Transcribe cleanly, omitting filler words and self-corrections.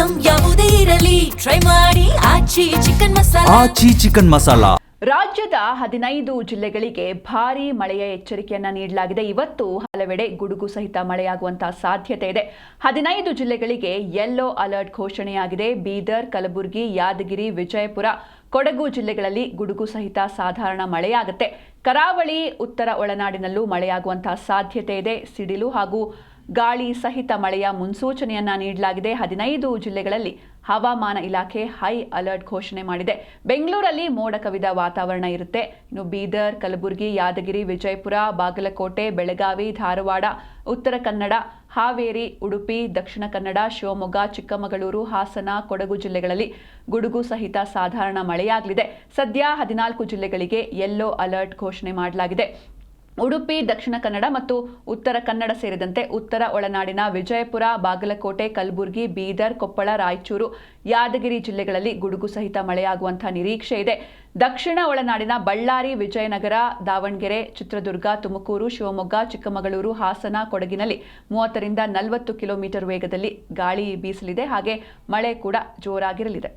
Item ಯಾವುದೇ ಇರಲಿ try ಮಾಡಿ ಆಚಿ ಚಿಕನ್ ಮಸಾಲಾ. ರಾಜ್ಯದ 15 ಜಿಲ್ಲೆಗಳಿಗೆ ಭಾರೀ ಮಳೆಯ ಎಚ್ಚರಿಕೆಯನ್ನ ನೀಡಲಾಗಿದೆ. ಇವತ್ತು ಹಲವೆಡೆ ಗುಡುಗು ಸಹಿತ ಮಳೆಯಾಗುವಂತಹ ಸಾಧ್ಯತೆ ಇದೆ. 15 ಜಿಲ್ಲೆಗಳಿಗೆ ಯೆಲ್ಲೋ ಅಲರ್ಟ್ ಘೋಷಣೆಯಾಗಿದೆ. ಬೀದರ್, ಕಲಬುರಗಿ, ಯಾದಗಿರಿ, ವಿಜಯಪುರ, ಕೊಡಗು ಜಿಲ್ಲೆಗಳಲ್ಲಿ ಗುಡುಗು ಸಹಿತ ಸಾಧಾರಣ ಮಳೆಯಾಗುತ್ತೆ. ಕರಾವಳಿ, ಉತ್ತರ ಒಳನಾಡಿನಲ್ಲೂ ಮಳೆಯಾಗುವಂತಹ ಸಾಧ್ಯತೆ ಇದೆ. ಸಿಡಿಲು ಹಾಗೂ ಗಾಳಿ ಸಹಿತ ಮಳೆಯ ಮುನ್ಸೂಚನೆಯನ್ನ ನೀಡಲಾಗಿದೆ. 15 ಜಿಲ್ಲೆಗಳಲ್ಲಿ ಹವಾಮಾನ ಇಲಾಖೆ ಹೈ ಅಲರ್ಟ್ ಘೋಷಣೆ ಮಾಡಿದೆ. ಬೆಂಗಳೂರಲ್ಲಿ ಮೋಡ ಕವಿದ ವಾತಾವರಣ ಇರುತ್ತೆ. ಇನ್ನು ಬೀದರ್, ಕಲಬುರಗಿ, ಯಾದಗಿರಿ, ವಿಜಯಪುರ, ಬಾಗಲಕೋಟೆ, ಬೆಳಗಾವಿ, ಧಾರವಾಡ, ಉತ್ತರ ಕನ್ನಡ, ಹಾವೇರಿ, ಉಡುಪಿ, ದಕ್ಷಿಣ ಕನ್ನಡ, ಶಿವಮೊಗ್ಗ, ಚಿಕ್ಕಮಗಳೂರು, ಹಾಸನ, ಕೊಡಗು ಜಿಲ್ಲೆಗಳಲ್ಲಿ ಗುಡುಗು ಸಹಿತ ಸಾಧಾರಣ ಮಳೆಯಾಗಲಿದೆ. ಸದ್ಯ 14 ಜಿಲ್ಲೆಗಳಿಗೆ ಯೆಲ್ಲೋ ಅಲರ್ಟ್ ಘೋಷಣೆ ಮಾಡಲಾಗಿದೆ. ಉಡುಪಿ, ದಕ್ಷಿಣ ಕನ್ನಡ ಮತ್ತು ಉತ್ತರ ಕನ್ನಡ ಸೇರಿದಂತೆ ಉತ್ತರ ಒಳನಾಡಿನ ವಿಜಯಪುರ, ಬಾಗಲಕೋಟೆ, ಕಲಬುರಗಿ, ಬೀದರ್, ಕೊಪ್ಪಳ, ರಾಯಚೂರು, ಯಾದಗಿರಿ ಜಿಲ್ಲೆಗಳಲ್ಲಿ ಗುಡುಗು ಸಹಿತ ಮಳೆಯಾಗುವಂತಹ ನಿರೀಕ್ಷೆ ಇದೆ. ದಕ್ಷಿಣ ಒಳನಾಡಿನ ಬಳ್ಳಾರಿ, ವಿಜಯನಗರ, ದಾವಣಗೆರೆ, ಚಿತ್ರದುರ್ಗ, ತುಮಕೂರು, ಶಿವಮೊಗ್ಗ, ಚಿಕ್ಕಮಗಳೂರು, ಹಾಸನ, ಕೊಡಗಿನಲ್ಲಿ 30 ರಿಂದ 40 ಕಿಲೋಮೀಟರ್ ವೇಗದಲ್ಲಿ ಗಾಳಿ ಬೀಸಲಿದೆ. ಹಾಗೆ ಮಳೆ ಕೂಡ ಜೋರಾಗಿರಲಿದೆ.